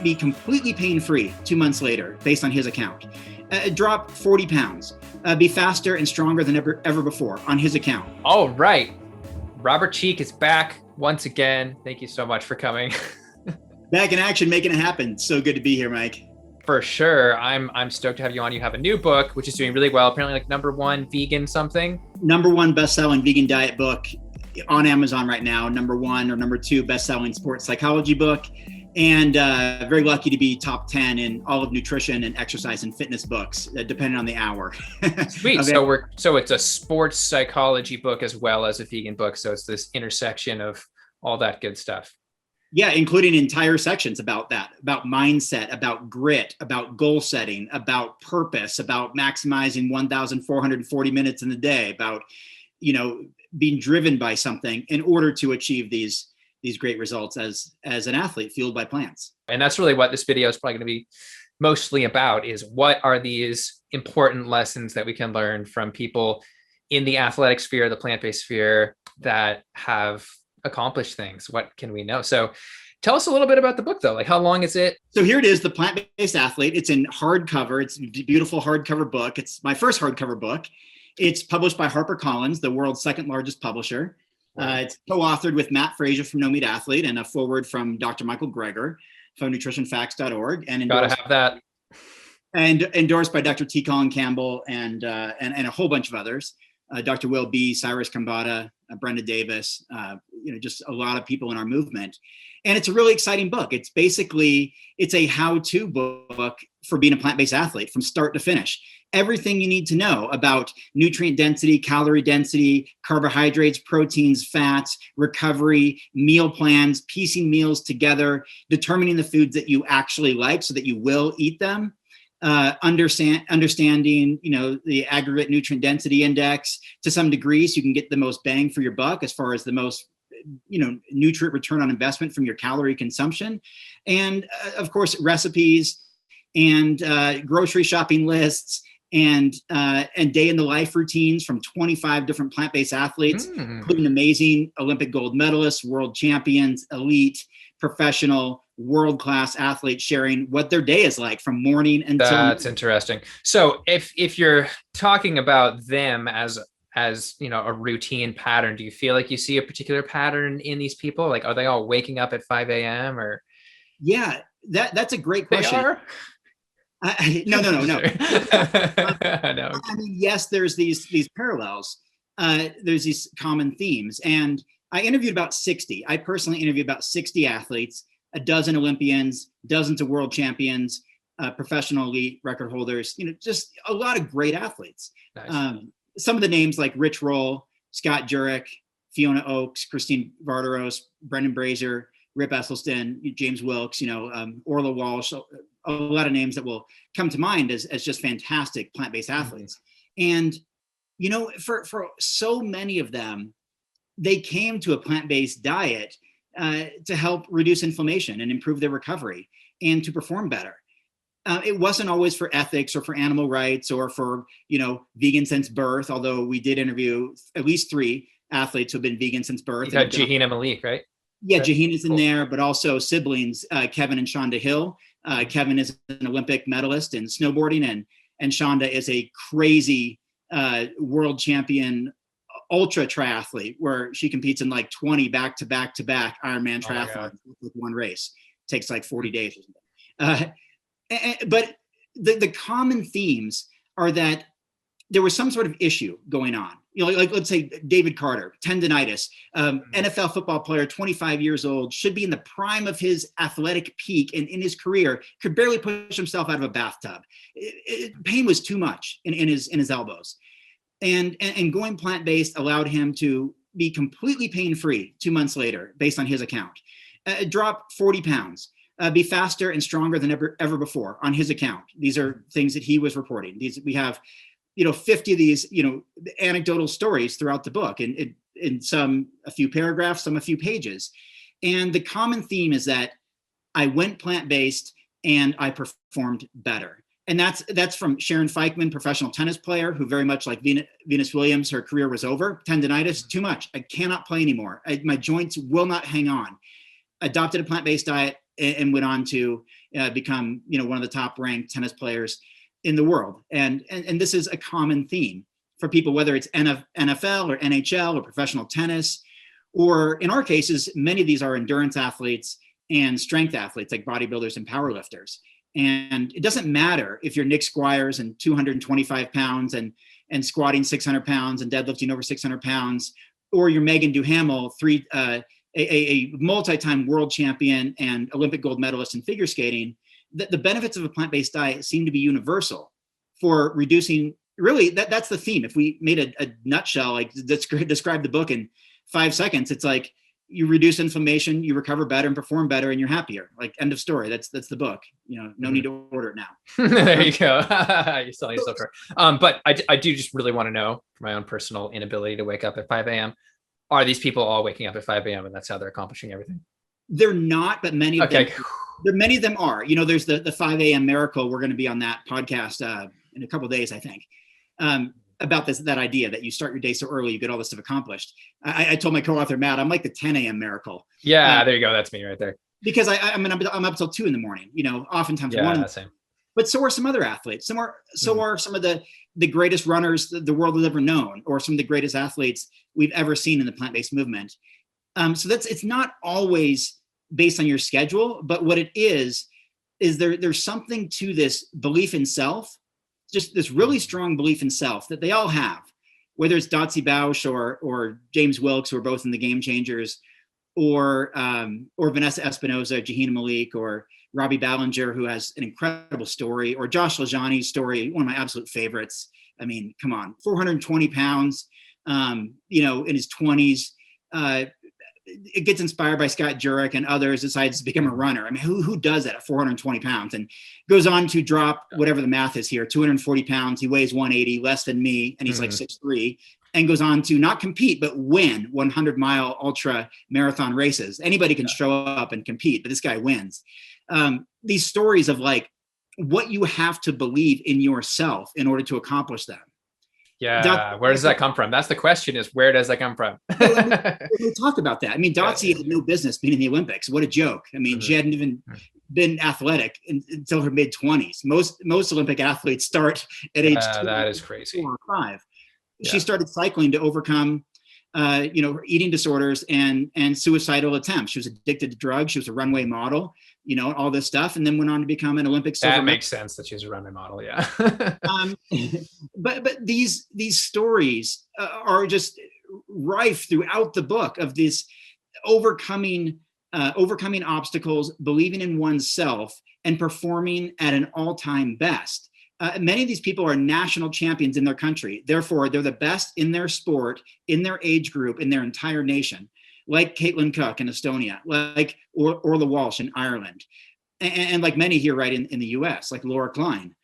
be completely pain-free 2 months later, based on his account. Drop 40 pounds, be faster and stronger than ever before on his account. All right. Robert Cheeke is back once again. Thank you so much for coming. Back in action, making it happen. So good to be here, Mike. For sure. I'm stoked to have you on. You have a new book, which is doing really well. Apparently like #1 vegan something. #1 best-selling vegan diet book on Amazon right now. #1 or #2 best-selling sports psychology book. And very lucky to be top 10 in all of nutrition and exercise and fitness books, depending on the hour. Sweet. So it's a sports psychology book as well as a vegan book. So it's this intersection of all that good stuff. Yeah, including entire sections about that, about mindset, about grit, about goal setting, about purpose, about maximizing 1,440 minutes in the day, about, being driven by something in order to achieve these great results as an athlete fueled by plants. And that's really what this video is probably going to be mostly about, is what are these important lessons that we can learn from people in the athletic sphere, the plant-based sphere, that have accomplished things. What can we know? So tell us a little bit about the book though. Like, how long is it? So here it is, The Plant-Based Athlete. It's in hardcover. It's a beautiful hardcover book. It's my first hardcover book. It's published by HarperCollins, the world's second largest publisher. It's co-authored with Matt Frazier from No Meat Athlete and a foreword from Dr. Michael Greger from nutritionfacts.org. And gotta have that. And endorsed by Dr. T. Colin Campbell and a whole bunch of others. Dr. Will B., Cyrus Kambata, Brenda Davis, just a lot of people in our movement. And it's a really exciting book. It's a how-to book for being a plant-based athlete from start to finish. Everything you need to know about nutrient density, calorie density, carbohydrates, proteins, fats, recovery, meal plans, piecing meals together, determining the foods that you actually like so that you will eat them. Understanding, the aggregate nutrient density index to some degree, so you can get the most bang for your buck as far as the most, nutrient return on investment from your calorie consumption. And of course, recipes and grocery shopping lists and day in the life routines from 25 different plant-based athletes, including amazing Olympic gold medalists, world champions, elite, professional, world-class athletes sharing what their day is like from morning until. That's interesting. So if you're talking about them as a routine pattern, do you feel like you see a particular pattern in these people? Like, are they all waking up at 5 a.m. or? Yeah, that's a great question. They are? No. No. I mean, yes, there's these parallels. There's these common themes. And I interviewed about 60. I personally interviewed about 60 athletes, a dozen Olympians, dozens of world champions, professional elite record holders, just a lot of great athletes. Nice. Some of the names like Rich Roll, Scott Jurek, Fiona Oakes, Christine Vardaros, Brendan Brazier, Rip Esselstyn, James Wilkes, Orla Walsh, a lot of names that will come to mind as just fantastic plant-based athletes. And, for so many of them, they came to a plant-based diet to help reduce inflammation and improve their recovery and to perform better. It wasn't always for ethics or for animal rights or for, vegan since birth, although we did interview at least 3 athletes who have been vegan since birth. You had Jahina Malik, right? Yeah, Jahina's in there, but also siblings, Kevin and Shonda Hill. Kevin is an Olympic medalist in snowboarding, and Shonda is a crazy world champion ultra triathlete where she competes in like 20 back-to-back Ironman triathlons with one race. It takes like 40 days or something. But the common themes are that there was some sort of issue going on. Like let's say David Carter, tendonitis, NFL football player, 25 years old, should be in the prime of his athletic peak and in his career, could barely push himself out of a bathtub. Pain was too much in his elbows. And going plant-based allowed him to be completely pain-free 2 months later, based on his account. Drop 40 pounds. Be faster and stronger than ever before on his account. These are things that he was reporting. We have 50 of these, anecdotal stories throughout the book, and in some a few paragraphs, some a few pages. And the common theme is that I went plant-based and I performed better. And that's from Sharon Feichman, professional tennis player, who very much like Venus Williams, her career was over. Tendonitis, too much. I cannot play anymore. My joints will not hang on. Adopted a plant-based diet and went on to, become, one of the top ranked tennis players in the world. And this is a common theme for people, whether it's NFL or NHL or professional tennis, or in our cases, many of these are endurance athletes and strength athletes like bodybuilders and powerlifters. And it doesn't matter if you're Nick Squires and 225 pounds and squatting 600 pounds and deadlifting over 600 pounds, or you're Megan Duhamel, a multi-time world champion and Olympic gold medalist in figure skating. The benefits of a plant-based diet seem to be universal for reducing, really, that's the theme. If we made a nutshell, like describe the book in 5 seconds, it's like, you reduce inflammation, you recover better and perform better, and you're happier. Like, end of story. That's the book. No need to order it now. There you go. You're selling yourself short. But I do just really want to know, for my own personal inability to wake up at 5 a.m., are these people all waking up at 5 a.m. and that's how they're accomplishing everything? They're not, but many of them are. There's the 5 a.m. miracle. We're going to be on that podcast in a couple of days, I think. About that idea that you start your day so early, you get all this stuff accomplished. I told my co-author Matt, I'm like the 10 a.m. miracle. Yeah, there you go. That's me right there. Because I'm up till 2 a.m. Oftentimes one. Same. But so are some other athletes. Are some of the greatest runners the world has ever known, or some of the greatest athletes we've ever seen in the plant-based movement. So it's not always based on your schedule, but what it is there's something to this belief in self. Just this really strong belief in self that they all have, whether it's Dotsie Bausch or James Wilkes, who are both in the Game Changers, or Vanessa Espinoza, Jahina Malik, or Robbie Ballinger, who has an incredible story, or Josh Lajani's story, one of my absolute favorites. I mean, come on, 420 pounds, in his 20s. It gets inspired by Scott Jurek and others, decides to become a runner. I mean, who does that at 420 pounds and goes on to drop whatever the math is here, 240 pounds. He weighs 180, less than me, and he's like 6'3", and goes on to not compete, but win 100-mile ultra marathon races. Anybody can show up and compete, but this guy wins. These stories of like what you have to believe in yourself in order to accomplish them. Yeah, where does that come from? That's the question, is where does that come from? we talked about that. I mean, Dotsie had no business being in the Olympics. What a joke. I mean, she hadn't even been athletic until her mid-20s. Most Olympic athletes start at age 2, that is crazy. 4 or 5. Yeah. She started cycling to overcome her eating disorders and suicidal attempts. She was addicted to drugs. She was a runway model, all this stuff, and then went on to become an Olympic silver medalist. That makes sense that she's a runway model, yeah. But these stories are just rife throughout the book of this overcoming obstacles, believing in oneself, and performing at an all-time best. Many of these people are national champions in their country. Therefore, they're the best in their sport, in their age group, in their entire nation, like Caitlin Cook in Estonia, like Orla Walsh in Ireland, and like many here right in the US, like Laura Klein.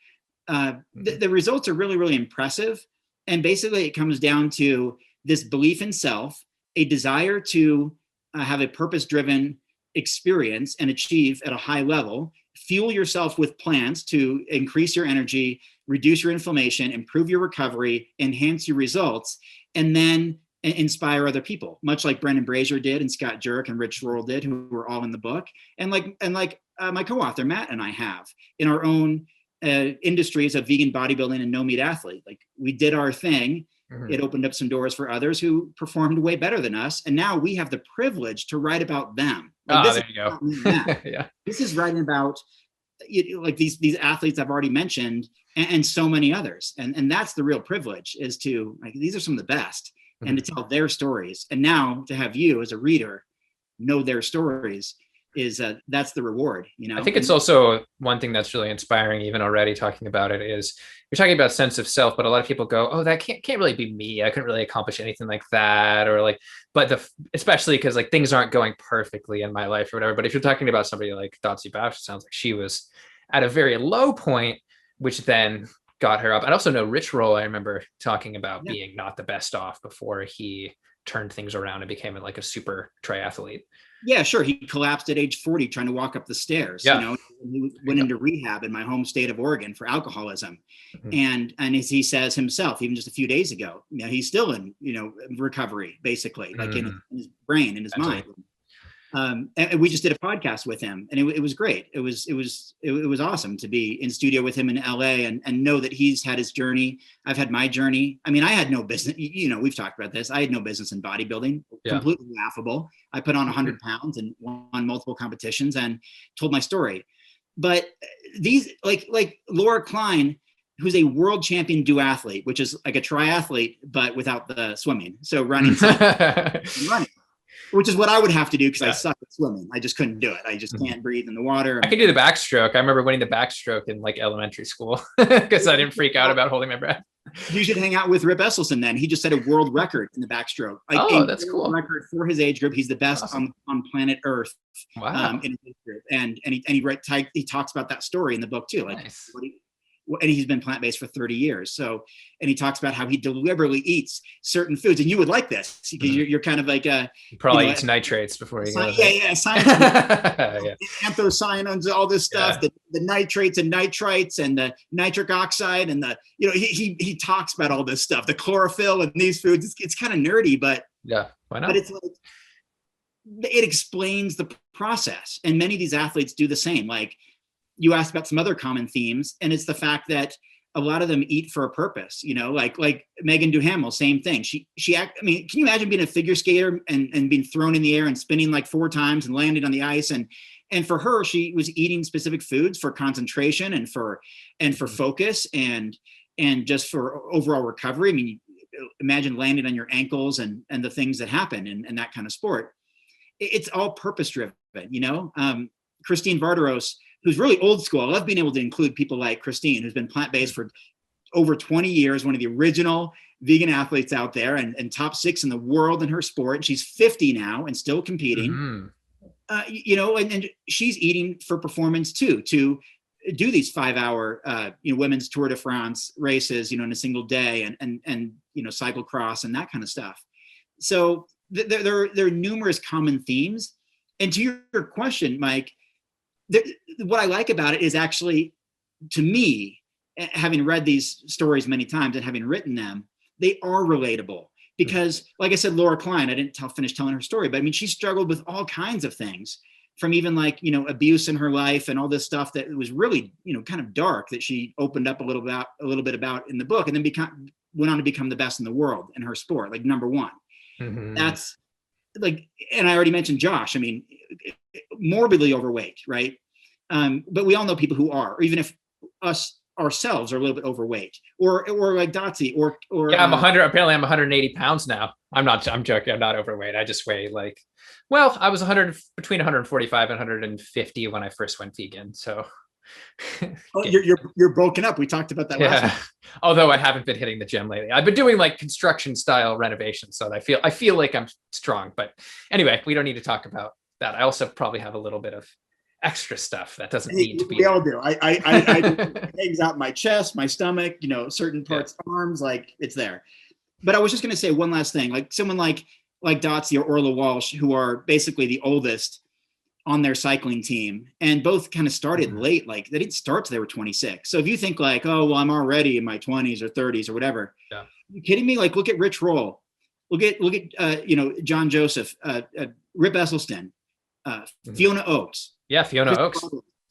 The results are really, really impressive. And basically, it comes down to this belief in self, a desire to have a purpose-driven experience and achieve at a high level. Fuel yourself with plants to increase your energy, reduce your inflammation, improve your recovery, enhance your results, and then inspire other people, much like Brendan Brazier did and Scott Jurek and Rich Roll did, who were all in the book. And like my co-author, Matt, and I have in our own industries of vegan bodybuilding and no meat athlete. Like, we did our thing. It opened up some doors for others who performed way better than us. And now we have the privilege to write about them. Like, there you go. Yeah. This is writing about like these athletes I've already mentioned and so many others. And that's the real privilege, is to, like, these are some of the best, and to tell their stories. And now to have you as a reader know their stories is that's the reward. I think it's also one thing that's really inspiring, even already talking about it, is you're talking about sense of self, but a lot of people go, oh, that can't really be me. I couldn't really accomplish anything like that. Or like, but especially because like things aren't going perfectly in my life or whatever. But if you're talking about somebody like Dotsie Bausch, it sounds like she was at a very low point, which then got her up. I also know Rich Roll, I remember talking about being not the best off before he turned things around and became like a super triathlete. Yeah, sure. He collapsed at age 40 trying to walk up the stairs. Yeah. He went into rehab in my home state of Oregon for alcoholism. And as he says himself, even just a few days ago, he's still in, recovery, basically, like in his brain, in his mind. And we just did a podcast with him, and it was great. It was awesome to be in studio with him in LA and know that he's had his journey. I've had my journey. I mean, I had no business, we've talked about this. I had no business in bodybuilding, completely laughable. I put on 100 pounds and won multiple competitions and told my story. But these, like Laura Klein, who's a world champion duathlete, which is like a triathlete, but without the swimming. So running, running. Which is what I would have to do because I suck at swimming. I just couldn't do it. I just can't breathe in the water. I could do the backstroke. I remember winning the backstroke in like elementary school because I didn't freak out about holding my breath. You should hang out with Rip Esselstyn then. He just set a world record in the backstroke. Like that's cool. Record for his age group. He's the best on planet Earth. Wow. In his age group. And he talks about that story in the book too. Like nice. And he's been plant-based for 30 years. So, and he talks about how he deliberately eats certain foods. And you would like this because you're kind of like he probably eats nitrates before he goes. Science, anthocyanins, all this stuff, the nitrates and nitrites and the nitric oxide and he talks about all this stuff, the chlorophyll and these foods. It's kind of nerdy, but why not? But it's like, it explains the process. And many of these athletes do the same. Like, you asked about some other common themes, and it's the fact that a lot of them eat for a purpose, like Megan Duhamel, same thing. I mean, can you imagine being a figure skater and being thrown in the air and spinning like 4 times and landing on the ice? And for her, she was eating specific foods for concentration and for focus and just for overall recovery. I mean, imagine landing on your ankles and the things that happen in that kind of sport. It's all purpose driven, Christine Vardaros, who's really old school. I love being able to include people like Christine, who's been plant-based for over 20 years, one of the original vegan athletes out there and top 6 in the world in her sport. And she's 50 now and still competing, and she's eating for performance too, to do these 5-hour, women's Tour de France races, in a single day and cyclocross and that kind of stuff. So there are numerous common themes. And to your question, Mike, what I like about it is actually, to me, having read these stories many times and having written them, they are relatable because, like I said, Laura Klein, I didn't finish telling her story, but I mean, she struggled with all kinds of things, from even like, abuse in her life and all this stuff that was really, kind of dark, that she opened up a little bit about in the book, and then went on to become the best in the world in her sport, like number 1. Mm-hmm. That's like, and I already mentioned Josh. I mean, morbidly overweight, right? But we all know people who are, or even if us ourselves are a little bit overweight, or like Dotsie, or I'm 100. Apparently, I'm 180 pounds now. I'm joking. I'm not overweight. I just weigh I was between 145 and 150 when I first went vegan. So. You're broken up. We talked about that last time. Although I haven't been hitting the gym lately. I've been doing like construction style renovations, so I feel like I'm strong. But anyway, we don't need to talk about that. I also probably have a little bit of extra stuff that doesn't need to be. We all do. I things out my chest, my stomach, certain parts, arms, like it's there. But I was just going to say one last thing, like someone like Dotsie or Orla Walsh, who are basically the oldest on their cycling team, and both kind of started late. Like they didn't start till they were 26. So if you think like, oh, well, I'm already in my 20s or 30s or whatever, are you kidding me? Like, look at Rich Roll, look at John Joseph, Rip Esselstyn, Fiona Oakes. Yeah, Fiona Oakes.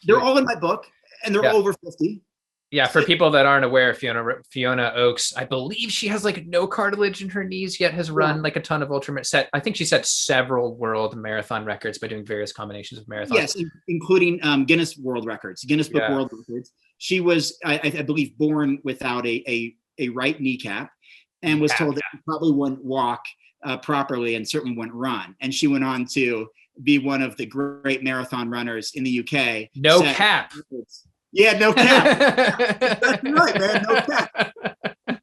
They're all in my book, and they're all over 50. Yeah, for people that aren't aware, Fiona Oakes, I believe she has like no cartilage in her knees, yet has run like a ton of I think she set several world marathon records by doing various combinations of marathons. Yes, including Guinness World Records, Guinness Book World Records. She was, I believe, born without a right kneecap, and was told that she probably wouldn't walk properly and certainly wouldn't run. And she went on to be one of the great marathon runners in the UK. No cap. Yeah, no cap. That's right, man. No cap.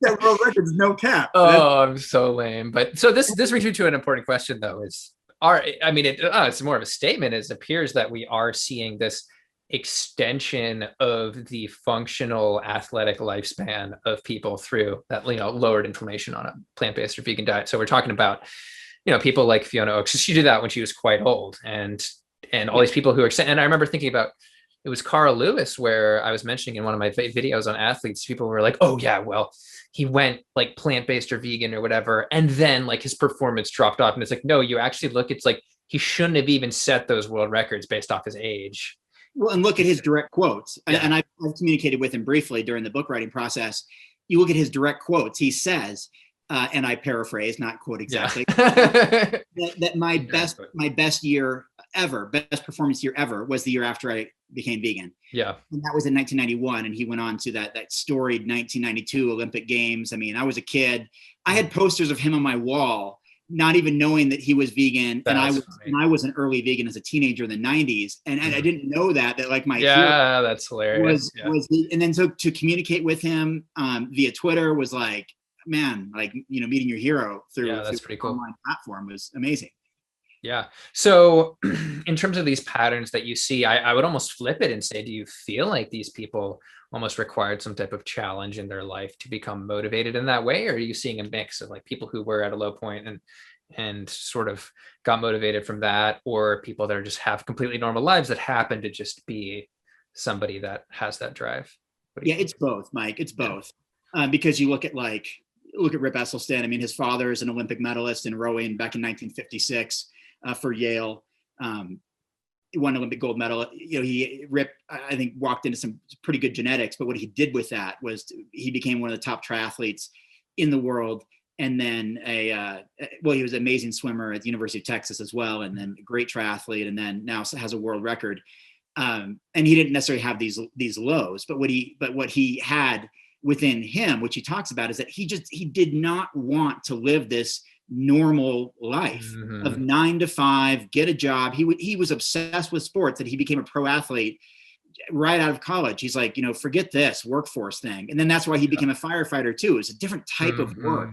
That world record's no cap. Oh, I'm so lame. But so this brings me to an important question, though. It's more of a statement. It appears that we are seeing this extension of the functional athletic lifespan of people through that, lowered inflammation on a plant-based or vegan diet. So we're talking about, people like Fiona Oakes. She did that when she was quite old, and all these people who are, and I remember thinking about, it was Carl Lewis, where I was mentioning in one of my videos on athletes, people were like, oh yeah, well, he went like plant-based or vegan or whatever, and then like his performance dropped off. And it's like, no, you actually look, it's like he shouldn't have even set those world records based off his age. Well, and look at his direct quotes. Yeah. And I've communicated with him briefly during the book writing process. You look at his direct quotes. He says, and I paraphrase, not quote exactly, that my best year ever, best performance year ever, was the year after I became vegan. Yeah. And that was in 1991. And he went on to that storied 1992 Olympic Games. I mean, I was a kid. I had posters of him on my wall, not even knowing that he was vegan. And I was an early vegan as a teenager in the 90s. And I didn't know that like my hero that's hilarious. And then so to communicate with him via Twitter was like, man, like, meeting your hero through that's pretty cool. Online platform was amazing. Yeah. So in terms of these patterns that you see, I would almost flip it and say, do you feel like these people almost required some type of challenge in their life to become motivated in that way? Or are you seeing a mix of like people who were at a low point and sort of got motivated from that, or people that just have completely normal lives that happen to just be somebody that has that drive? Yeah, it's both, Mike. It's both. Because you look at Rip Esselstyn. I mean, his father is an Olympic medalist in rowing back in 1956 for Yale. He won Olympic gold medal. Rip, I think, walked into some pretty good genetics, but what he did with that was he became one of the top triathletes in the world. And then he was an amazing swimmer at the University of Texas as well, and then a great triathlete, and then now has a world record. And he didn't necessarily have these lows, but what he had within him, which he talks about, is that he did not want to live this normal life of 9 to 5, get a job. He was obsessed with sports, that he became a pro athlete right out of college. He's like, forget this workforce thing. And then that's why he became a firefighter too. It's a different type of work.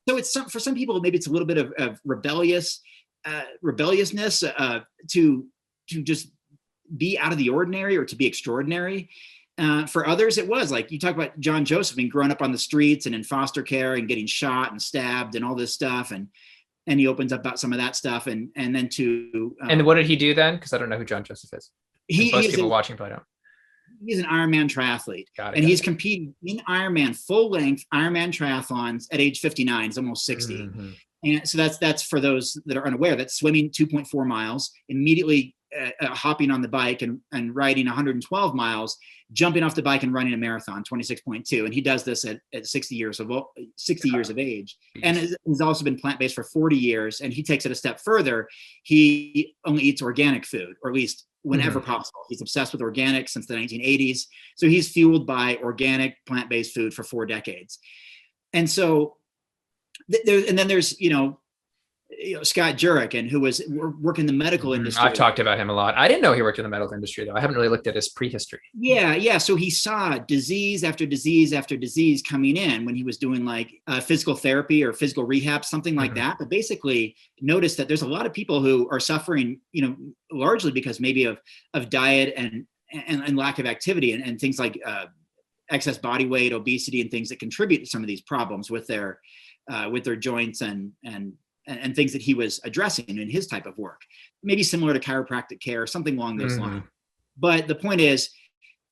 It's for some people, maybe it's a little bit of rebelliousness to just be out of the ordinary or to be extraordinary. For others, it was like you talk about John Joseph being growing up on the streets and in foster care and getting shot and stabbed and all this stuff. And he opens up about some of that stuff. And then to. And what did he do then? Because I don't know who John Joseph is. Most people watching probably don't. He's an Ironman triathlete. He's competing in Ironman, full length Ironman triathlons at age 59. He's almost 60. And so that's for those that are unaware, that's swimming 2.4 miles, immediately hopping on the bike and riding 112 miles, jumping off the bike and running a marathon, 26.2. And he does this at 60 years of age. And he's also been plant-based for 40 years. And he takes it a step further. He only eats organic food, or at least whenever possible. He's obsessed with organic since the 1980s. So he's fueled by organic plant-based food for 4 decades. And so there's Scott Jurek, who was working in the medical industry. I've talked about him a lot. I didn't know he worked in the medical industry, though. I haven't really looked at his prehistory. Yeah. So he saw disease after disease after disease coming in when he was doing like physical therapy or physical rehab, something like that. But basically noticed that there's a lot of people who are suffering, largely because maybe of diet and lack of activity and things like excess body weight, obesity, and things that contribute to some of these problems with their joints and things that he was addressing in his type of work, maybe similar to chiropractic care, something along those lines. But the point is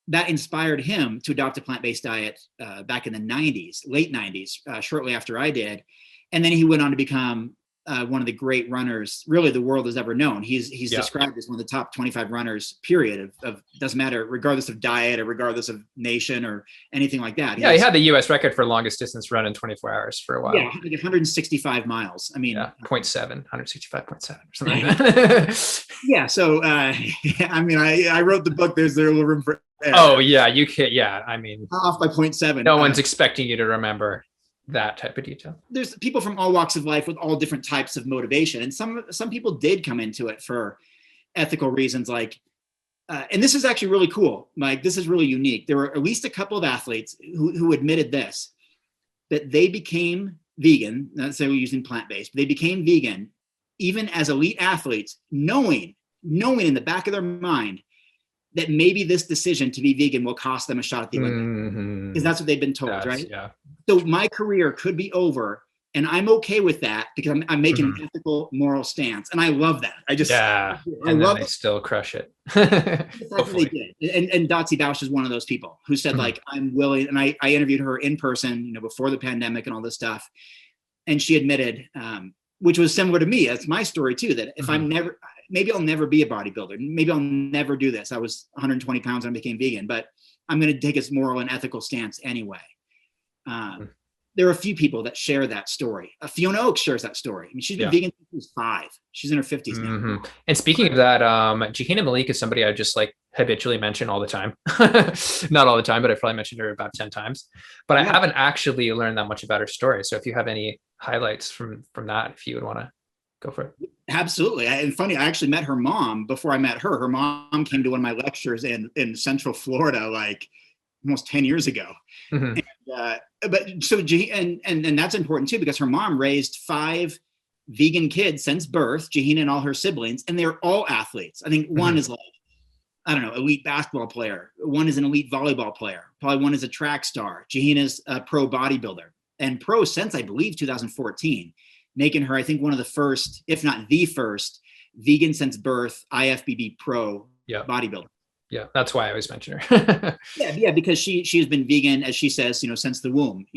that inspired him to adopt a plant-based diet back in the 90s, late 90s, shortly after I did. And then he went on to become one of the great runners really the world has ever known. He's described as one of the top 25 runners, period, of doesn't matter, regardless of diet or regardless of nation or anything like that. He had the US record for longest distance run in 24 hours for a while. Yeah, like 165 miles. I mean, 165.7 or something like that. Yeah. So, I wrote the book. There's a little room for error. Oh yeah, you can. Yeah. I mean, off by 0.7. No one's expecting you to remember that type of detail. There's people from all walks of life with all different types of motivation. And some people did come into it for ethical reasons, like, and this is actually really cool, Mike. This is really unique. There were at least a couple of athletes who admitted this, that they became vegan, not say we're using plant-based, but they became vegan even as elite athletes, knowing in the back of their mind that maybe this decision to be vegan will cost them a shot at the Olympics. Because that's what they've been told, right? Yeah. So my career could be over, and I'm okay with that because I'm making an ethical, moral stance, and I love that. They still crush it. They did. And Dotsie Bausch is one of those people who said, like, I'm willing, and I interviewed her in person, before the pandemic and all this stuff, and she admitted which was similar to me. That's my story too, that if maybe I'll never be a bodybuilder. Maybe I'll never do this. I was 120 pounds when I became vegan, but I'm going to take a moral and ethical stance anyway. There are a few people that share that story. Fiona Oakes shares that story. I mean, she's been vegan since she was 5. She's in her 50s now. And speaking of that, Jahina Malik is somebody I just like habitually mention all the time. Not all the time, but I've probably mentioned her about 10 times. But I haven't actually learned that much about her story. So if you have any highlights from that, if you would want to go for it. Absolutely. And funny, I actually met her mom before I met her. Her mom came to one of my lectures in Central Florida, like almost 10 years ago. But so, and that's important too, because her mom raised 5 vegan kids since birth, Jahina and all her siblings, and they're all athletes. I think one is like, I don't know, elite basketball player. One is an elite volleyball player. Probably one is a track star. Jahina's a pro bodybuilder and pro since I believe 2014, making her, I think, one of the first, if not the first, vegan since birth IFBB pro bodybuilder. Yeah, that's why I always mention her. yeah, because she has been vegan, as she says, since the womb,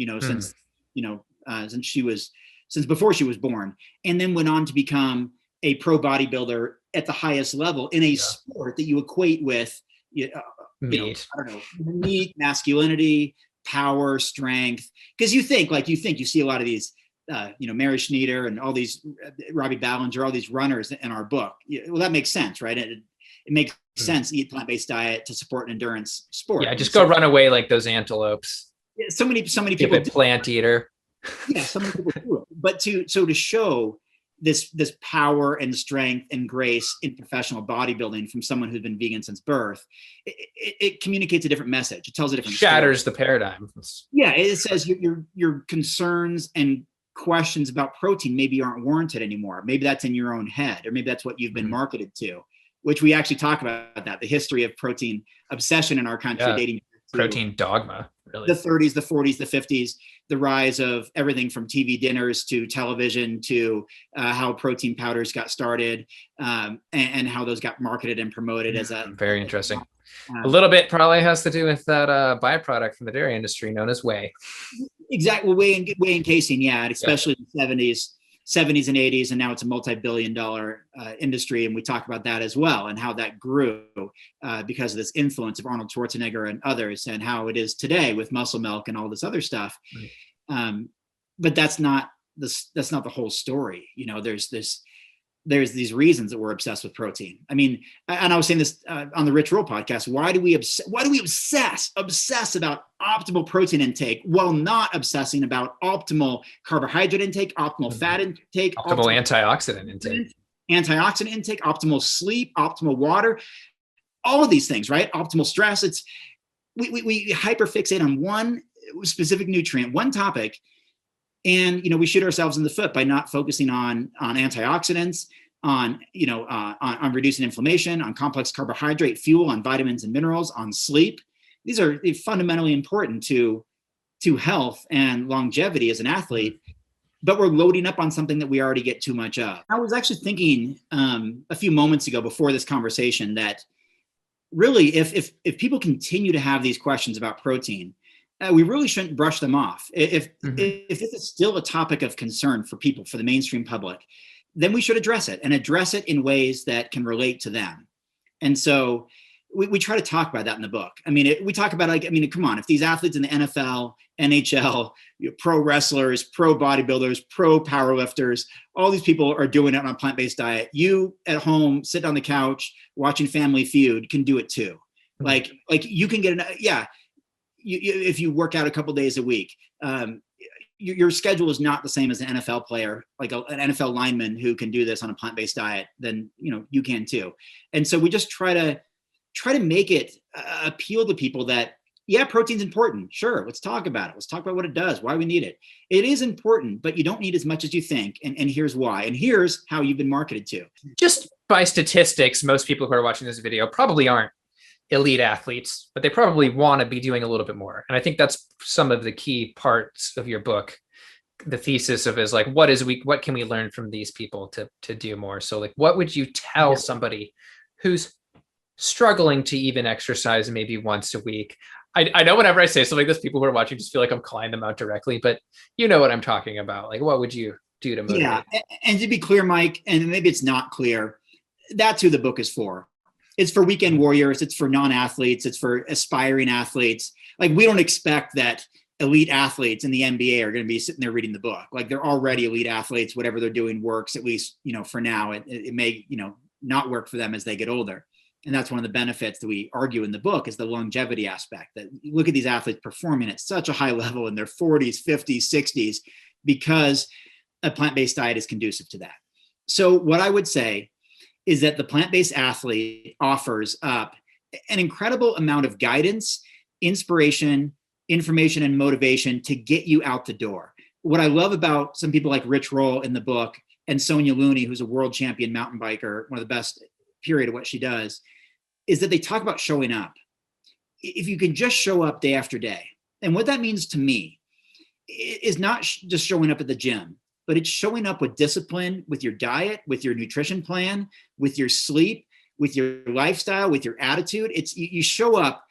since before she was born, and then went on to become a pro bodybuilder at the highest level in a sport that you equate with, I don't know, meat, masculinity, power, strength. Because you see a lot of these, Mary Schneeder and all these Robbie Ballinger, all these runners in our book. Well, that makes sense, right? It makes sense to eat plant-based diet to support an endurance sport. Yeah, just go run away like those antelopes. Yeah, so many people. Plant eater. Yeah, so many people do it. But to show this power and strength and grace in professional bodybuilding from someone who's been vegan since birth, it communicates a different message. It tells a different shatters story. the paradigm. Yeah, it says your concerns and questions about protein maybe aren't warranted anymore. Maybe that's in your own head, or maybe that's what you've been marketed to. Which we actually talk about that, the history of protein obsession in our country, dating to protein dogma, really. The 30s, the 40s, the 50s, the rise of everything from TV dinners to television to how protein powders got started, and how those got marketed and promoted as a very interesting. A little bit probably has to do with that byproduct from the dairy industry known as whey. Exactly, whey and casein, especially in the 70s and 80s, and now it's a multi-billion-dollar industry, and we talk about that as well, and how that grew because of this influence of Arnold Schwarzenegger and others, and how it is today with muscle milk and all this other stuff. But that's not the whole story. There's these reasons that we're obsessed with protein. I mean, and I was saying this on the Rich Roll podcast. Why do we obsess about optimal protein intake while not obsessing about optimal carbohydrate intake, optimal fat intake, optimal antioxidant intake, optimal sleep, optimal water, all of these things, right? Optimal stress. We hyperfixate on one specific nutrient, one topic. And, we shoot ourselves in the foot by not focusing on antioxidants, on reducing inflammation, on complex carbohydrate fuel, on vitamins and minerals, on sleep. These are fundamentally important to health and longevity as an athlete, but we're loading up on something that we already get too much of. I was actually thinking a few moments ago before this conversation that really if people continue to have these questions about protein, we really shouldn't brush them off. If this is still a topic of concern for people, for the mainstream public, then we should address it in ways that can relate to them. And so we try to talk about that in the book. I mean, we talk about come on, if these athletes in the NFL, NHL, pro wrestlers, pro bodybuilders, pro powerlifters, all these people are doing it on a plant-based diet. You at home, sit on the couch, watching Family Feud can do it too. Like you can get if you work out a couple days a week, your schedule is not the same as an NFL player, like an NFL lineman who can do this on a plant-based diet, then you can too. And so we just try to make it appeal to people that, protein's important. Sure, let's talk about it. Let's talk about what it does, why we need it. It is important, but you don't need as much as you think. And here's why. And here's how you've been marketed to. Just by statistics, most people who are watching this video probably aren't elite athletes, but they probably want to be doing a little bit more. And I think that's some of the key parts of your book. The thesis of is like, what can we learn from these people to do more? So like, what would you tell somebody who's struggling to even exercise maybe once a week? I know whenever I say something like this, people who are watching just feel like I'm calling them out directly, but you know what I'm talking about. Like, what would you do to motivate? Yeah. And to be clear, Mike, and maybe it's not clear, that's who the book is for. It's for weekend warriors. It's for non-athletes. It's for aspiring athletes. Like, we don't expect that elite athletes in the NBA are going to be sitting there reading the book. Like, they're already elite athletes. Whatever they're doing works, at least, for now. It may, not work for them as they get older. And that's one of the benefits that we argue in the book, is the longevity aspect. That you look at these athletes performing at such a high level in their 40s, 50s, 60s, because a plant-based diet is conducive to that. So what I would say is that the plant-based athlete offers up an incredible amount of guidance, inspiration, information, and motivation to get you out the door. What I love about some people like Rich Roll in the book, and Sonia Looney, who's a world champion mountain biker, one of the best, period, of what she does, is that they talk about showing up. If you can just show up day after day. And what that means to me is not just showing up at the gym, but it's showing up with discipline, with your diet, with your nutrition plan, with your sleep, with your lifestyle, with your attitude. It's you show up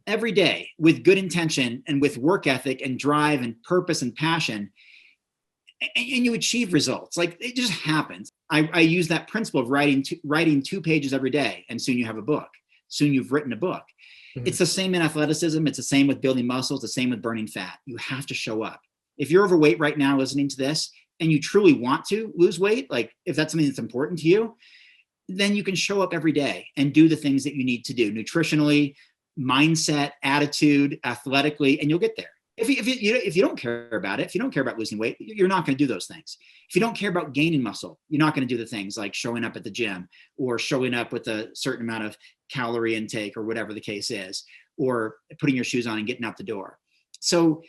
every day with good intention and with work ethic and drive and purpose and passion, and you achieve results. Like, it just happens. I use that principle of writing 2 pages every day, and soon you have a book. Soon you've written a book. Mm-hmm. It's the same in athleticism. It's the same with building muscles, the same with burning fat. You have to show up. If you're overweight right now listening to this, and you truly want to lose weight, like if that's something that's important to you, then you can show up every day and do the things that you need to do nutritionally, mindset, attitude, athletically, and you'll get there. If you don't care about it, if you don't care about losing weight, you're not going to do those things. If you don't care about gaining muscle, you're not going to do the things like showing up at the gym or showing up with a certain amount of calorie intake or whatever the case is, or putting your shoes on and getting out the door. So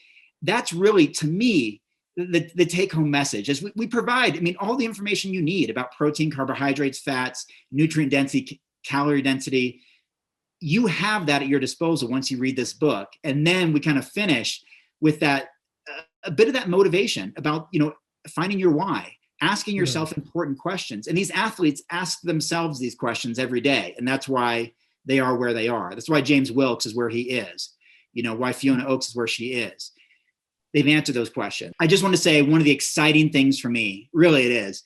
that's really, to me, the take-home message is we provide, all the information you need about protein, carbohydrates, fats, nutrient density, calorie density. You have that at your disposal once you read this book. And then we kind of finish with that, a bit of that motivation about, finding your why, asking yourself important questions. And these athletes ask themselves these questions every day. And that's why they are where they are. That's why James Wilkes is where he is, why Fiona Oakes is where she is. They've answered those questions. I just want to say, one of the exciting things for me, really it is,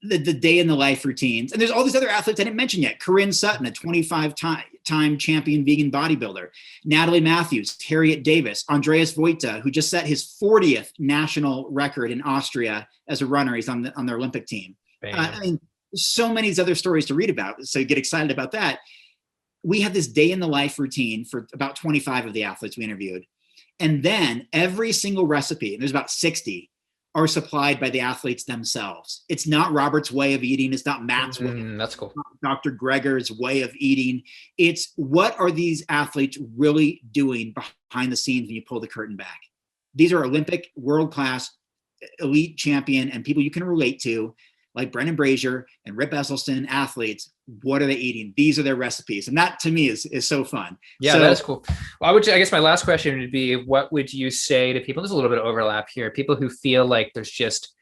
the day in the life routines. And there's all these other athletes I didn't mention yet. Corinne Sutton, a 25-time champion vegan bodybuilder. Natalie Matthews, Harriet Davis, Andreas Wojta, who just set his 40th national record in Austria as a runner. He's on their Olympic team. So many other stories to read about. So get excited about that. We have this day in the life routine for about 25 of the athletes we interviewed. And then every single recipe, and there's about 60, are supplied by the athletes themselves. It's not Robert's way of eating. It's not Matt's way. That's cool. Dr. Greger's way of eating. It's what are these athletes really doing behind the scenes when you pull the curtain back? These are Olympic, world-class, elite champion, and people you can relate to, like Brendan Brazier and Rip Esselstyn, athletes. What are they eating? These are their recipes. And that, to me, is so fun. Yeah, that's cool. Well, I guess my last question would be, what would you say to people? There's a little bit of overlap here. People who feel like there's just,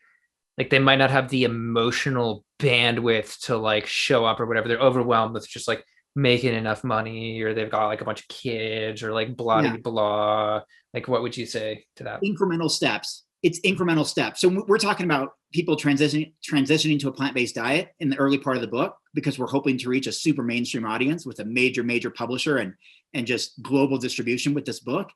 like, they might not have the emotional bandwidth to like show up or whatever. They're overwhelmed with just like making enough money, or they've got like a bunch of kids, or like blah, blah. Like, what would you say to that? Incremental steps. It's incremental steps. So we're talking about people transitioning to a plant-based diet in the early part of the book, because we're hoping to reach a super mainstream audience with a major publisher and just global distribution with this book.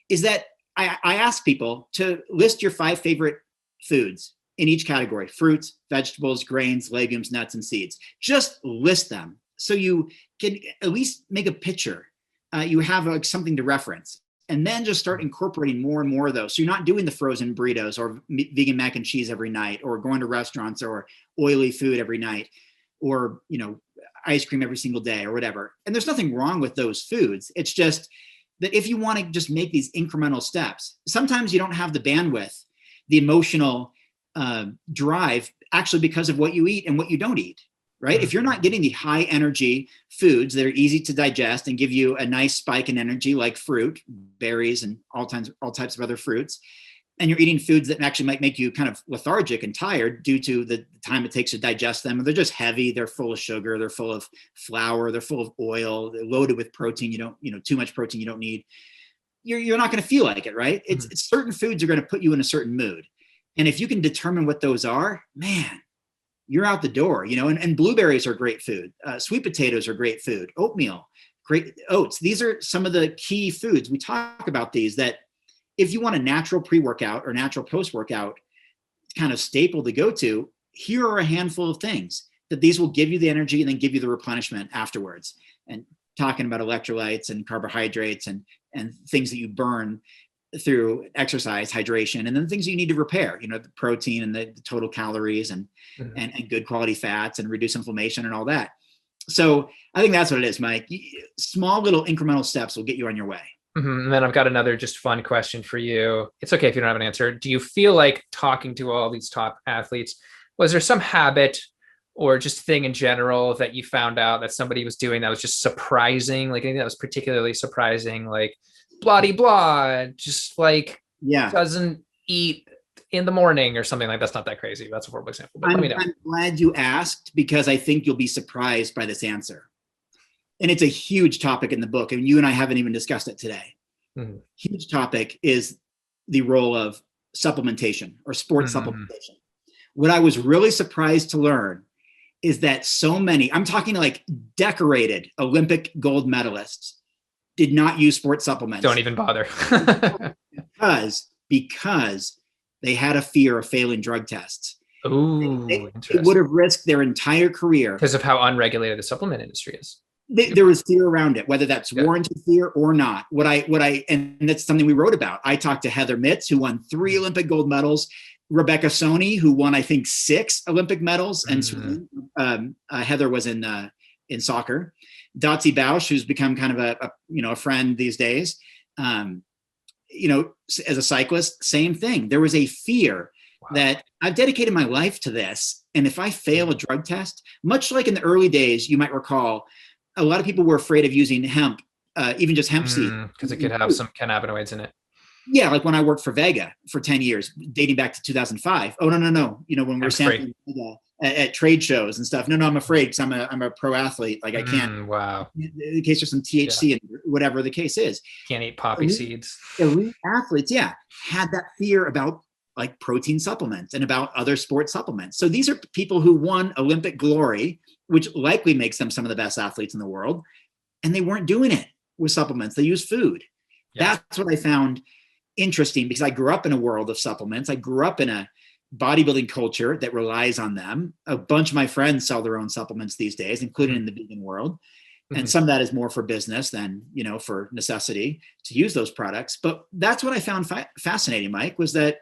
Is that I ask people to list your 5 favorite foods in each category: fruits, vegetables, grains, legumes, nuts, and seeds. Just list them so you can at least make a picture. You have like something to reference. And then just start incorporating more and more of those. So you're not doing the frozen burritos or vegan mac and cheese every night, or going to restaurants or oily food every night, or, ice cream every single day or whatever. And there's nothing wrong with those foods. It's just that if you want to just make these incremental steps, sometimes you don't have the bandwidth, the emotional drive, actually, because of what you eat and what you don't eat. Right? If you're not getting the high energy foods that are easy to digest and give you a nice spike in energy, like fruit, berries, and all types of other fruits, and you're eating foods that actually might make you kind of lethargic and tired due to the time it takes to digest them, or they're just heavy, they're full of sugar, they're full of flour, they're full of oil, they're loaded with protein, too much protein you don't need, you're not going to feel like it, right? It's certain foods are going to put you in a certain mood. And if you can determine what those are, man, you're out the door, and blueberries are great food. Sweet potatoes are great food. Oatmeal, great oats. These are some of the key foods. We talk about these that if you want a natural pre-workout or natural post-workout kind of staple to go to, here are a handful of things that these will give you the energy and then give you the replenishment afterwards. And talking about electrolytes and carbohydrates and things that you burn through exercise, hydration, and then things you need to repair, the protein and the total calories and good quality fats and reduce inflammation and all that. So I think that's what it is, Mike. Small little incremental steps will get you on your way. And then I've got another just fun question for you. It's okay if you don't have an answer. Do you feel like talking to all these top athletes, was there some habit or just thing in general that you found out that somebody was doing that was just surprising? Like anything that was particularly surprising, like blah, blah, just like doesn't eat in the morning or something like that's not that crazy. That's a horrible example. But I'm glad you asked, because I think you'll be surprised by this answer. And it's a huge topic in the book, and you and I haven't even discussed it today. Huge topic is the role of supplementation or sports supplementation. What I was really surprised to learn is that so many, I'm talking like decorated Olympic gold medalists, did not use sports supplements. Don't even bother. because they had a fear of failing drug tests. Ooh, they would have risked their entire career. Because of how unregulated the supplement industry is. There was fear around it, whether that's warranted fear or not. And that's something we wrote about. I talked to Heather Mitz, who won 3 Olympic gold medals, Rebecca Soni, who won, I think, 6 Olympic medals, and Heather was in soccer. Dotsie Bausch, who's become kind of a friend these days. As a cyclist, same thing. There was a fear that I've dedicated my life to this, and if I fail a drug test, much like in the early days, you might recall, a lot of people were afraid of using hemp, even just hemp seed, because it could have some cannabinoids in it. Yeah, like when I worked for Vega for 10 years, dating back to 2005. Oh, no. When we're sampling at trade shows and stuff. No, I'm afraid because I'm a pro athlete. Like I can't. Wow. In case there's some THC and whatever the case is. Can't eat poppy seeds. Elite athletes, had that fear about like protein supplements and about other sports supplements. So these are people who won Olympic glory, which likely makes them some of the best athletes in the world. And they weren't doing it with supplements. They used food. Yeah. That's what I found interesting, because I grew up in a world of supplements. I grew up in a bodybuilding culture that relies on them. A bunch of my friends sell their own supplements these days, including in the vegan world. And some of that is more for business than, for necessity to use those products. But that's what I found fascinating, Mike, was that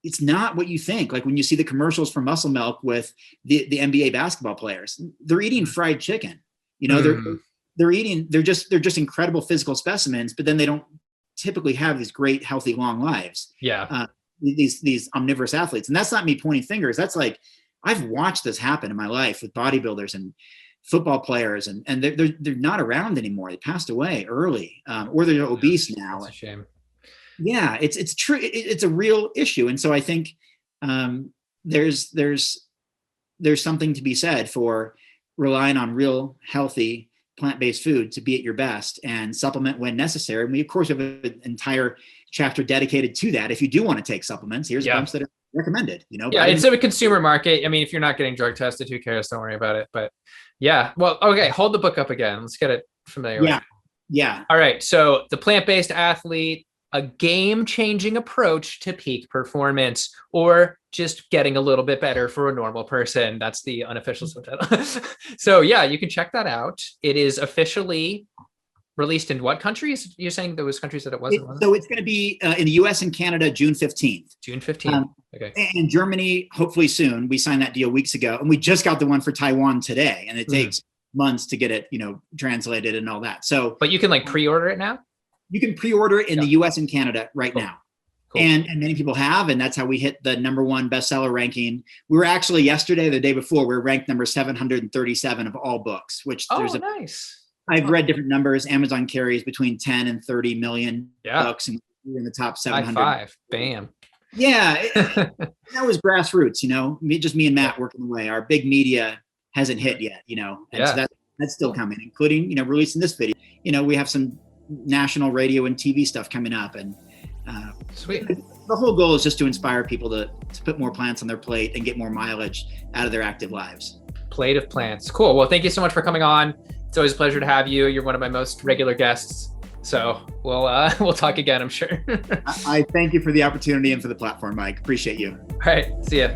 it's not what you think. Like when you see the commercials for Muscle Milk with the NBA basketball players, they're eating fried chicken. They're just incredible physical specimens, but then they don't typically have these great, healthy, long lives. Yeah. These omnivorous athletes. And that's not me pointing fingers. That's like, I've watched this happen in my life with bodybuilders and football players, and they're not around anymore. They passed away early, or they're obese now. That's a shame. Yeah, it's true. It's a real issue. And so I think there's something to be said for relying on real, healthy, plant-based food to be at your best and supplement when necessary. And we, of course, have an entire chapter dedicated to that. If you do want to take supplements, here's a bunch that are recommended. It's a consumer market. I mean, if you're not getting drug tested, who cares? Don't worry about it. But well, okay, hold the book up again. Let's get it familiar. Yeah. All right. So the plant-based athlete, a game-changing approach to peak performance, or just getting a little bit better for a normal person. That's the unofficial subtitle. So you can check that out. It is officially released in what countries? You're saying there was countries that it wasn't? So it's going to be in the US and Canada, June 15th. June 15th. Okay. And Germany, hopefully soon. We signed that deal weeks ago, and we just got the one for Taiwan today, and it takes months to get it, translated and all that. So, but you can pre-order it now? You can pre-order it in the US and Canada right now. Cool. And many people have, and that's how we hit the #1 bestseller ranking. We were actually yesterday, the day before, we were ranked number 737 of all books, which nice. I've read different numbers. Amazon carries between 10 and 30 million books, and we're in the top 700. High five. Bam. Yeah. That was grassroots, just me and Matt working away. Our big media hasn't hit yet, and so that's still coming, including, releasing this video. We have some national radio and TV stuff coming up, and sweet. the whole goal is just to inspire people to put more plants on their plate and get more mileage out of their active lives. Plate of plants. Cool. Well, thank you so much for coming on. It's always a pleasure to have you. You're one of my most regular guests. So we'll talk again, I'm sure. I thank you for the opportunity and for the platform, Mike. Appreciate you. All right. See ya.